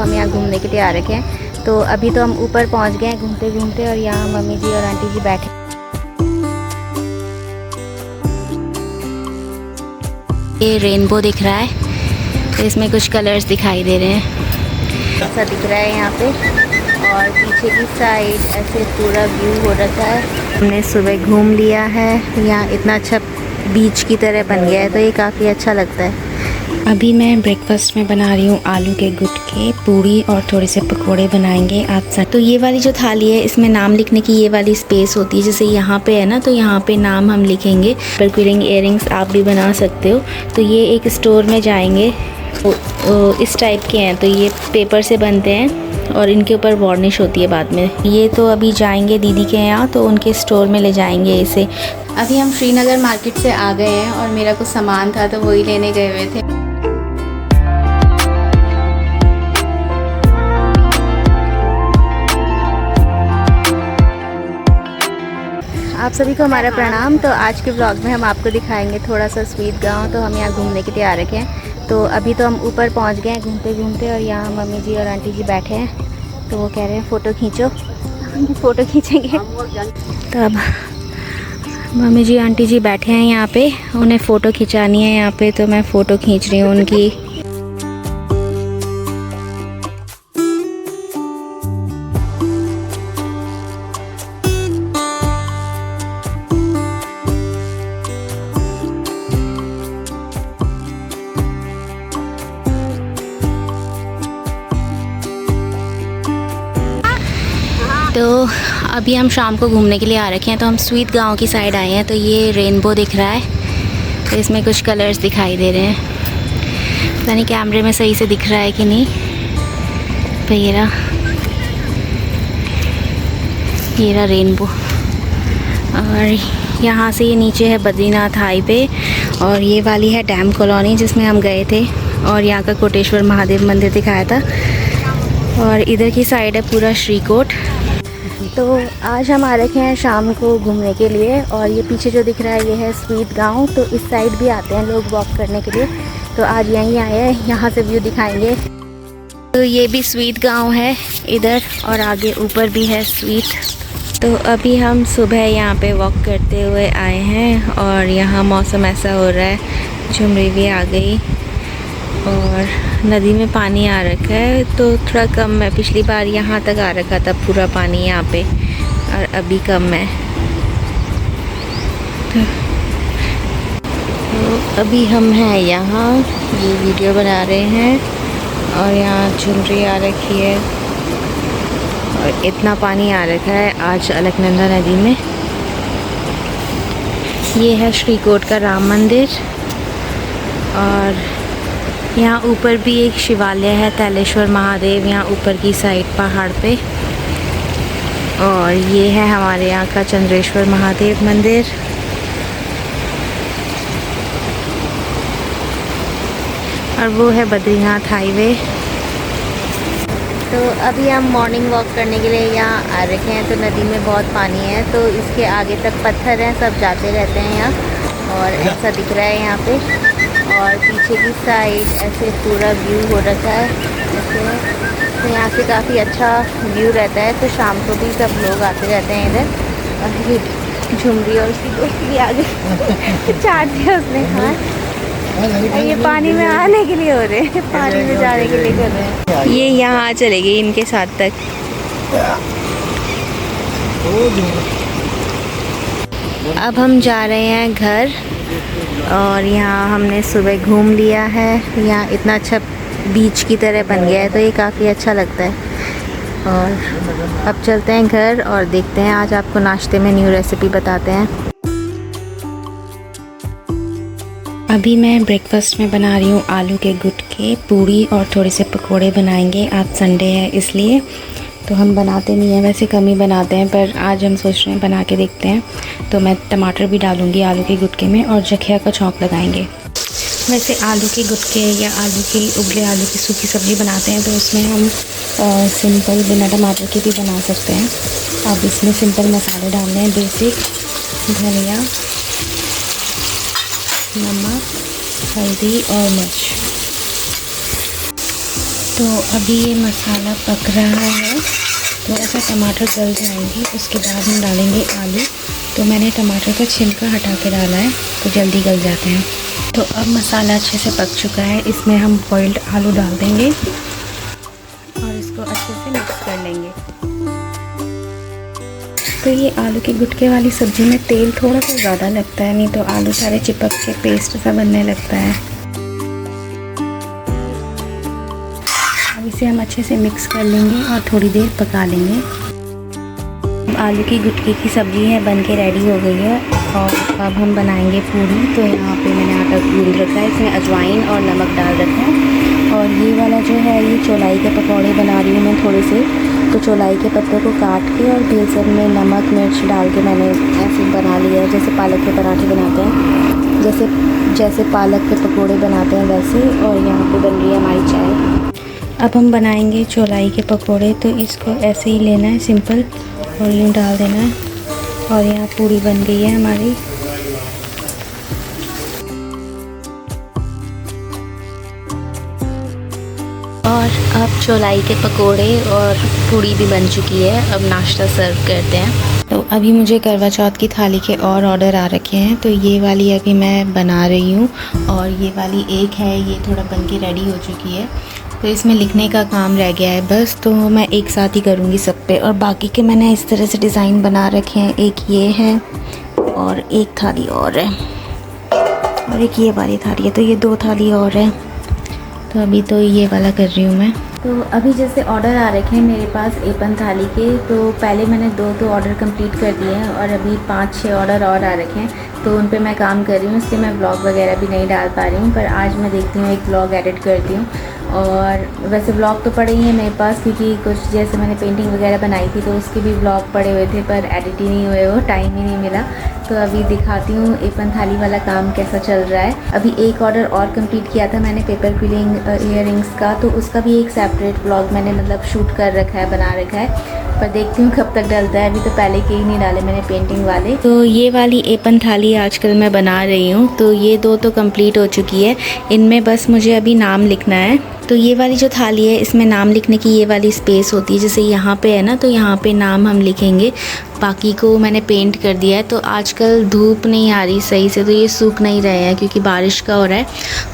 हम यहाँ घूमने के लिए आ रखे हैं। तो अभी तो हम ऊपर पहुँच गए हैं घूमते घूमते, और यहाँ मम्मी जी और आंटी जी बैठे। ये रेनबो दिख रहा है, तो इसमें कुछ कलर्स दिखाई दे रहे हैं, ऐसा दिख रहा है यहाँ पे। और पीछे की साइड ऐसे पूरा व्यू हो रखा है। हमने सुबह घूम लिया है, यहाँ इतना अच्छा बीच की तरह बन गया है, तो ये काफ़ी अच्छा लगता है। अभी मैं ब्रेकफास्ट में बना रही हूँ आलू के गुटके, पूड़ी और थोड़े से पकोड़े बनाएंगे आज से। तो ये वाली जो थाली है इसमें नाम लिखने की ये वाली स्पेस होती है, जैसे यहाँ पे है ना, तो यहाँ पे नाम हम लिखेंगे। पर्क्यूलिंग इयररिंग्स आप भी बना सकते हो। तो ये एक स्टोर में जाएंगे, इस टाइप के हैं, तो ये पेपर से बनते हैं और इनके ऊपर वार्निश होती है बाद में। ये तो अभी जाएंगे दीदी के यहाँ, तो उनके स्टोर में ले जाएंगे इसे। अभी हम श्रीनगर मार्केट से आ गए हैं और मेरा कुछ सामान था तो वही लेने गए हुए थे। आप सभी को हमारा प्रणाम। तो आज के ब्लॉग में हम आपको दिखाएंगे थोड़ा सा स्वीट गांव। तो हम यहाँ घूमने के लिए आ रखे हैं। तो अभी तो हम ऊपर पहुँच गए हैं घूमते घूमते, और यहाँ मम्मी जी और आंटी जी बैठे हैं। तो वो कह रहे हैं फ़ोटो खींचो, फ़ोटो खींचेंगे। तो अब मम्मी जी आंटी जी बैठे हैं यहाँ पे, उन्हें फ़ोटो खिंचानी है यहाँ पे, तो मैं फ़ोटो खींच रही हूँ उनकी। तो अभी हम शाम को घूमने के लिए आ रखे हैं, तो हम स्वीट गांव की साइड आए हैं। तो ये रेनबो दिख रहा है, तो इसमें कुछ कलर्स दिखाई दे रहे हैं। पता नहीं कैमरे में सही से दिख रहा है कि नहीं। तो ये रहा रेनबो। और यहाँ से ये नीचे है बद्रीनाथ हाईवे, और ये वाली है डैम कॉलोनी जिसमें हम गए थे, और यहाँ का कोटेश्वर महादेव मंदिर दिखाया था। और इधर की साइड है पूरा श्रीकोट। तो आज हम आ रखे हैं शाम को घूमने के लिए, और ये पीछे जो दिख रहा है ये है स्वीट गांव। तो इस साइड भी आते हैं लोग वॉक करने के लिए, तो आज यहीं आए हैं, यहाँ से व्यू दिखाएंगे। तो ये भी स्वीट गांव है इधर, और आगे ऊपर भी है स्वीट। तो अभी हम सुबह यहाँ पे वॉक करते हुए आए हैं, और यहाँ मौसम ऐसा हो रहा है, झुमरी भी आ गई, और नदी में पानी आ रखा है, तो थोड़ा कम है। पिछली बार यहाँ तक आ रखा था पूरा पानी यहाँ पे, और अभी कम है। तो अभी हम हैं यहाँ, ये वीडियो बना रहे हैं, और यहाँ झुमरी आ रखी है, और इतना पानी आ रखा है आज अलकनंदा नदी में। ये है श्रीकोट का राम मंदिर, और यहाँ ऊपर भी एक शिवालय है, तैलेश्वर महादेव, यहाँ ऊपर की साइड पहाड़ पे। और ये है हमारे यहाँ का चंद्रेश्वर महादेव मंदिर। और वो है बद्रीनाथ हाईवे। तो अभी हम मॉर्निंग वॉक करने के लिए यहाँ आ रखे हैं। तो नदी में बहुत पानी है, तो इसके आगे तक पत्थर हैं, सब जाते रहते हैं यहाँ, और ऐसा दिख रहा है यहाँ पे। और पीछे की साइड ऐसे पूरा व्यू हो रखा है ऐसे, तो यहाँ से काफ़ी अच्छा व्यू रहता है। तो शाम को भी सब लोग आते रहते हैं इधर। और ये झुमरी और उसकी दोस्त भी आ गई, चाट दिया उसने खाना। ये पानी में आने के लिए हो रहे हैं, पानी में जाने के लिए कर रहे हैं। ये यहाँ चलेगी इनके साथ तक। अब हम जा रहे हैं घर, और यहाँ हमने सुबह घूम लिया है, यहाँ इतना अच्छा बीच की तरह बन गया है, तो ये काफ़ी अच्छा लगता है। और अब चलते हैं घर और देखते हैं, आज आपको नाश्ते में न्यू रेसिपी बताते हैं। अभी मैं ब्रेकफास्ट में बना रही हूँ आलू के गुटके, पूड़ी और थोड़े से पकोड़े बनाएंगे। आज संडे है इसलिए, तो हम बनाते नहीं हैं, वैसे कम ही बनाते हैं, पर आज हम सोच रहे हैं बना के देखते हैं। तो मैं टमाटर भी डालूँगी आलू के गुटके में, और जखिया का छौंक लगाएंगे। वैसे आलू के गुटके या आलू की उबले आलू की सूखी सब्ज़ी बनाते हैं, तो उसमें हम सिंपल बिना टमाटर के भी बना सकते हैं। अब इसमें सिंपल मसाले डालने हैं, बेसिक धनिया, नमक, हल्दी और मिर्च। तो अभी ये मसाला पक रहा है, थोड़ा सा टमाटर गल जाएंगे, उसके बाद हम डालेंगे आलू। तो मैंने टमाटर का छिलका हटा के डाला है तो जल्दी गल जाते हैं। तो अब मसाला अच्छे से पक चुका है, इसमें हम बॉइल्ड आलू डाल देंगे और इसको अच्छे से मिक्स कर लेंगे। तो ये आलू के गुटके वाली सब्ज़ी में तेल थोड़ा सा ज़्यादा लगता है, नहीं तो आलू सारे चिपक के पेस्ट सा बनने लगता है। अब इसे हम अच्छे से मिक्स कर लेंगे और थोड़ी देर पका लेंगे। आलू की गुटके की सब्ज़ी है बन के रेडी हो गई है और अब हम बनाएंगे पूड़ी। तो यहाँ पे मैंने आटा गूंद रखा है, इसमें अजवाइन और नमक डाल रखा है। और ये वाला जो है ये चौलाई के पकौड़े बना रही हूँ मैं थोड़े से। तो चौलाई के पत्तों को काट के और बेसन में नमक मिर्च डाल के मैंने ऐसे बना लिया है, जैसे पालक के पराठे बनाते हैं, जैसे पालक के पकौड़े बनाते हैं वैसे। और यहाँ पे बन रही है हमारी चाय। अब हम बनाएंगे चौलाई के पकौड़े। तो इसको ऐसे ही लेना है सिंपल और यूँ डाल देना है और यहाँ पूड़ी बन गई है हमारी। और अब चौलाई के पकोड़े और पूड़ी भी बन चुकी है, अब नाश्ता सर्व करते हैं। तो अभी मुझे करवा चौथ की थाली के और ऑर्डर आ रखे हैं। तो ये वाली अभी मैं बना रही हूँ और ये वाली एक है, ये थोड़ा बन के रेडी हो चुकी है। तो इसमें लिखने का काम रह गया है बस, तो मैं एक साथ ही करूँगी सब पे। और बाकी के मैंने इस तरह से डिज़ाइन बना रखे हैं, एक ये है और एक थाली और है और एक ये वाली थाली है। तो ये 2 थाली और है। तो अभी तो ये वाला कर रही हूँ मैं। तो अभी जैसे ऑर्डर आ रखे हैं मेरे पास एपन थाली के, तो पहले मैंने 2 ऑर्डर कंप्लीट कर दिए हैं और अभी 5-6 ऑर्डर और आ रखे हैं। तो उन पे मैं काम कर रही हूँ, इसलिए मैं व्लॉग वगैरह भी नहीं डाल पा रही हूँ। पर आज मैं देखती हूँ एक व्लॉग एडिट करती हूँ। और वैसे व्लॉग तो पड़े ही हैं मेरे पास, क्योंकि कुछ जैसे मैंने पेंटिंग वगैरह बनाई थी तो उसके भी व्लॉग पड़े हुए थे, पर एडिट ही नहीं हुए, वो टाइम ही नहीं मिला। तो अभी दिखाती हूँ एपन थाली वाला काम कैसा चल रहा है। अभी एक ऑर्डर और कंप्लीट किया था मैंने पेपर क्विलिंग इयररिंग्स का, तो उसका भी एक सेपरेट व्लॉग मैंने मतलब शूट कर रखा है, बना रखा है। पर देखती हूँ कब तक डलता है। अभी तो पहले के ही नहीं डाले मैंने पेंटिंग वाले। तो ये वाली एपन थाली आजकल मैं बना रही हूँ। तो ये 2 तो कंप्लीट हो चुकी है, इनमें बस मुझे अभी नाम लिखना है। तो ये वाली जो थाली है इसमें नाम लिखने की ये वाली स्पेस होती है, जैसे यहाँ पे है ना, तो यहाँ पे नाम हम लिखेंगे। बाकी को मैंने पेंट कर दिया है। तो आजकल धूप नहीं आ रही सही से, तो ये सूख नहीं रहे हैं क्योंकि बारिश का हो रहा है।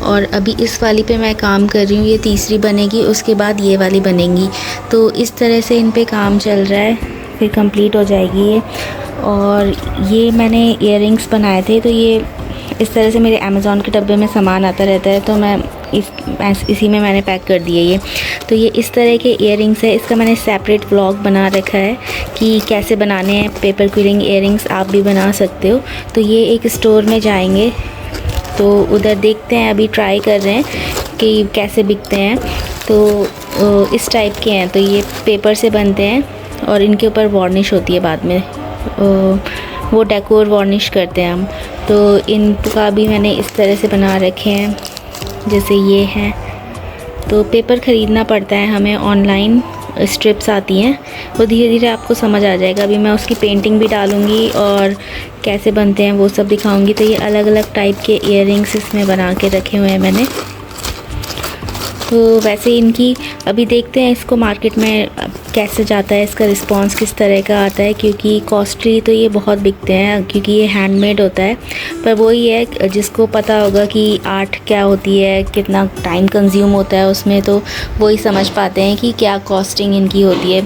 और अभी इस वाली पे मैं काम कर रही हूँ, ये तीसरी बनेगी, उसके बाद ये वाली बनेगी। तो इस तरह से इन पे काम चल रहा है, फिर कंप्लीट हो जाएगी ये। और ये मैंने इयररिंग्स बनाए थे, तो ये इस तरह से मेरे अमेज़ॉन के डब्बे में सामान आता रहता है, तो मैं इसी में मैंने पैक कर दिए ये। तो ये इस तरह के इयररिंग्स है, इसका मैंने सेपरेट व्लॉग बना रखा है कि कैसे बनाने हैं पेपर क्विलिंग इयररिंग्स, आप भी बना सकते हो। तो ये एक स्टोर में जाएंगे तो उधर देखते हैं, अभी ट्राई कर रहे हैं कि कैसे बिकते हैं। तो इस टाइप के हैं, तो ये पेपर से बनते हैं और इनके ऊपर वार्निश होती है बाद में, वो डेकोर वार्निश करते हैं हम। तो इनका भी मैंने इस तरह से बना रखे हैं, जैसे ये हैं। तो पेपर ख़रीदना पड़ता है हमें, ऑनलाइन स्ट्रिप्स आती हैं, वो धीरे धीरे आपको समझ आ जाएगा। अभी मैं उसकी पेंटिंग भी डालूँगी और कैसे बनते हैं वो सब दिखाऊँगी। तो ये अलग अलग टाइप के इयररिंग्स इसमें बना के रखे हुए हैं मैंने। तो वैसे इनकी अभी देखते हैं इसको मार्केट में कैसे जाता है, इसका रिस्पांस किस तरह का आता है, क्योंकि कॉस्टली तो ये बहुत बिकते हैं क्योंकि ये हैंडमेड होता है। पर वही है, जिसको पता होगा कि आर्ट क्या होती है, कितना टाइम कंज्यूम होता है उसमें, तो वही समझ पाते हैं कि क्या कॉस्टिंग इनकी होती है।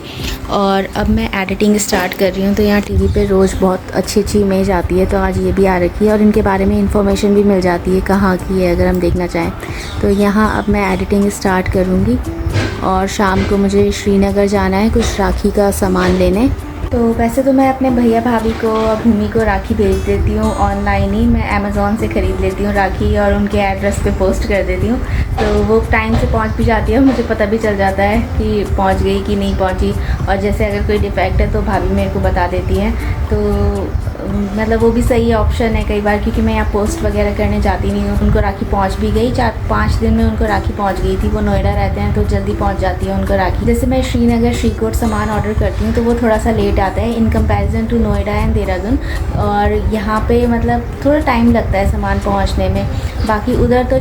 और अब मैं एडिटिंग स्टार्ट कर रही हूँ। तो यहाँ टीवी पे रोज़ बहुत अच्छी अच्छी इमेज आती है, तो आज ये भी आ रखी है और इनके बारे में इंफॉर्मेशन भी मिल जाती है कहाँ की है अगर हम देखना चाहें। तो यहाँ अब मैं एडिटिंग स्टार्ट करूँगी और शाम को मुझे श्रीनगर जाना है कुछ राखी का सामान लेने। तो वैसे तो मैं अपने भैया भाभी को और भूमि को राखी भेज देती हूँ ऑनलाइन ही, मैं अमेज़ॉन से ख़रीद लेती हूँ राखी और उनके एड्रेस पे पोस्ट कर देती हूँ। तो वो टाइम से पहुँच भी जाती है, मुझे पता भी चल जाता है कि पहुँच गई कि नहीं पहुँची। और जैसे अगर कोई डिफेक्ट है तो भाभी मेरे को बता देती हैं। तो मतलब वो भी सही ऑप्शन है कई बार, क्योंकि मैं यहाँ पोस्ट वगैरह करने जाती नहीं हूँ। उनको राखी पहुँच भी गई, 4-5 दिन में उनको राखी पहुँच गई थी। वो नोएडा रहते हैं तो जल्दी पहुँच जाती है उनको राखी। जैसे मैं श्रीनगर श्रीकोट सामान ऑर्डर करती हूँ तो वो थोड़ा सा लेट आता है in comparison to Noida and Dehradun, और यहाँ पे मतलब थोड़ा टाइम लगता है सामान पहुँचने में। बाकी उधर तो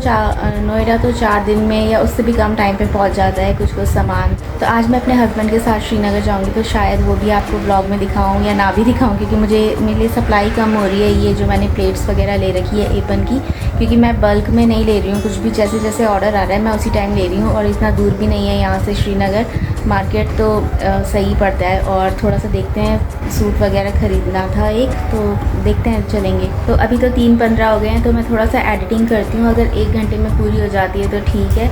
नोएडा तो 4 दिन में या उससे भी कम टाइम पे पहुँच जाता है कुछ सामान। तो आज मैं अपने हस्बैंड के साथ श्रीनगर जाऊँगी, तो शायद वो भी आपको ब्लॉग में दिखाऊँ या ना भी दिखाऊँ, क्योंकि मेरे लिए सप्लाई कम हो रही है। ये जो मैंने प्लेट्स वगैरह ले रखी है एपन की, क्योंकि मैं बल्क में नहीं ले रही हूँ कुछ भी, जैसे जैसे ऑर्डर आ रहा है मैं उसी टाइम ले रही हूँ। और इतना दूर भी नहीं है यहाँ से श्रीनगर मार्केट, तो सही पड़ता है। और थोड़ा सा देखते हैं, सूट वगैरह ख़रीदना था एक, तो देखते हैं चलेंगे। तो अभी तो 3:15 हो गए हैं, तो मैं थोड़ा सा एडिटिंग करती हूँ। अगर 1 घंटे में पूरी हो जाती है तो ठीक है,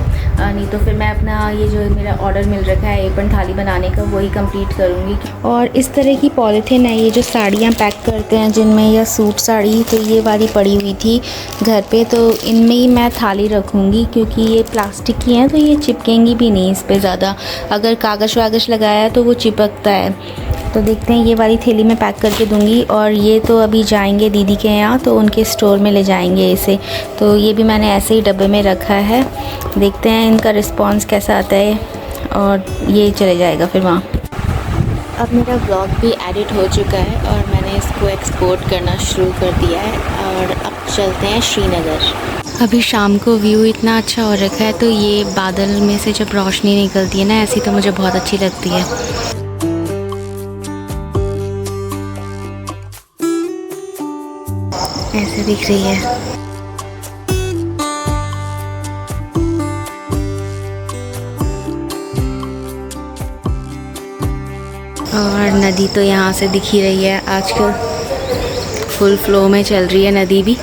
नहीं तो फिर मैं अपना ये जो मेरा ऑर्डर मिल रखा है एपन थाली बनाने का, वही कंप्लीट करूँगी। और इस तरह की पॉलीथीन है ये जो साड़ियाँ पैक करते हैं जिनमें, या सूट साड़ी, तो ये वाली पड़ी हुई थी घर पे, तो इनमें ही मैं थाली रखूँगी, क्योंकि ये प्लास्टिक की हैं तो ये चिपकेंगी भी नहीं इस पर ज़्यादा। अगर कागज़ वागज़ लगाया तो वो चिपकता है। तो देखते हैं, ये वाली थैली में पैक करके दूंगी। और ये तो अभी जाएंगे दीदी के यहाँ, तो उनके स्टोर में ले जाएंगे इसे। तो ये भी मैंने ऐसे ही डब्बे में रखा है, देखते हैं इनका रिस्पांस कैसा आता है, और ये चले जाएगा फिर वहाँ। अब मेरा ब्लॉग भी एडिट हो चुका है और मैंने इसको एक्सपोर्ट करना शुरू कर दिया है, और अब चलते हैं श्रीनगर। अभी शाम को व्यू इतना अच्छा हो रखा है, तो ये बादल में से जब रोशनी निकलती है ना ऐसी, तो मुझे बहुत अच्छी लगती है। ऐसे दिख रही है। और नदी तो यहाँ से दिख ही रही है, आजकल फुल फ्लो में चल रही है नदी भी।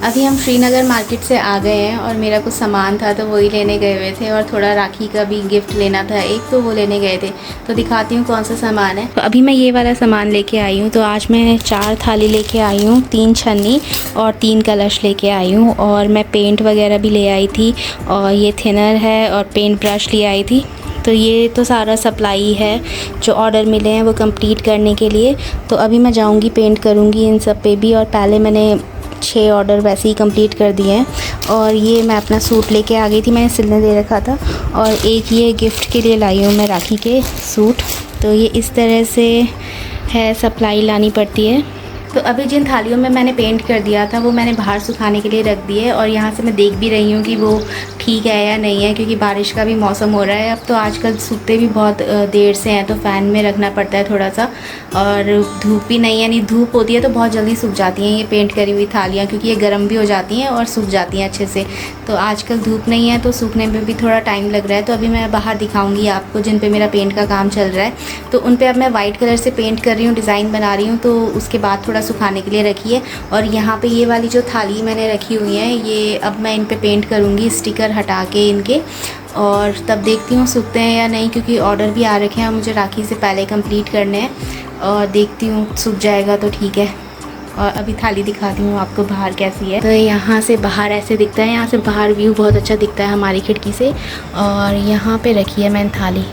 अभी हम श्रीनगर मार्केट से आ गए हैं, और मेरा कुछ सामान था तो वही लेने गए हुए थे, और थोड़ा राखी का भी गिफ्ट लेना था एक, तो वो लेने गए थे। तो दिखाती हूँ कौन सा सामान है। तो अभी मैं ये वाला सामान लेके आई हूँ। तो आज मैं 4 थाली लेके आई हूँ, 3 छन्नी और 3 कलश लेके आई हूँ। और मैं पेंट वगैरह भी ले आई थी, और ये थिनर है और पेंट ब्रश ले आई थी। तो ये तो सारा सप्लाई है जो ऑर्डर मिले हैं वो कंप्लीट करने के लिए। तो अभी मैं जाऊँगी, पेंट करूँगी इन सब पे भी। और पहले मैंने 6 ऑर्डर वैसे ही कंप्लीट कर दिए हैं। और ये मैं अपना सूट लेके आ गई थी, मैंने सिलने दे रखा था। और एक ये गिफ्ट के लिए लाई हूँ मैं राखी के सूट। तो ये इस तरह से है, सप्लाई लानी पड़ती है। तो अभी जिन थालियों में मैंने पेंट कर दिया था वो मैंने बाहर सुखाने के लिए रख दिए, और यहाँ से मैं देख भी रही हूँ कि वो ठीक है या नहीं है, क्योंकि बारिश का भी मौसम हो रहा है अब। तो आजकल सूखते भी बहुत देर से हैं, तो फ़ैन में रखना पड़ता है थोड़ा सा। और धूप भी नहीं है, नहीं धूप होती है तो बहुत जल्दी सूख जाती हैं ये पेंट करी हुई थालियाँ, क्योंकि ये गर्म भी हो जाती हैं और सूख जाती हैं अच्छे से। तो आजकल धूप नहीं है तो सूखने में भी थोड़ा टाइम लग रहा है। तो अभी मैं बाहर दिखाऊँगी आपको जिन पर मेरा पेंट का काम चल रहा है। तो उन पर अब मैं वाइट कलर से पेंट कर रही हूँ, डिज़ाइन बना रही हूँ। तो उसके बाद थोड़ा सुखाने के लिए रखी है। और यहाँ पे ये वाली जो थाली मैंने रखी हुई है, ये अब मैं इन पे पेंट करूँगी, स्टिकर हटा के इनके। और तब देखती हूँ सूखते हैं या नहीं, क्योंकि ऑर्डर भी आ रखे हैं मुझे राखी से पहले कंप्लीट करने हैं। और देखती हूँ सूख जाएगा तो ठीक है। और अभी थाली दिखाती हूँ आपको बाहर कैसी है। तो यहाँ से बाहर ऐसे दिखता है, यहाँ से बाहर व्यू बहुत अच्छा दिखता है हमारी खिड़की से। और यहाँ पे रखी है मैंने थाली।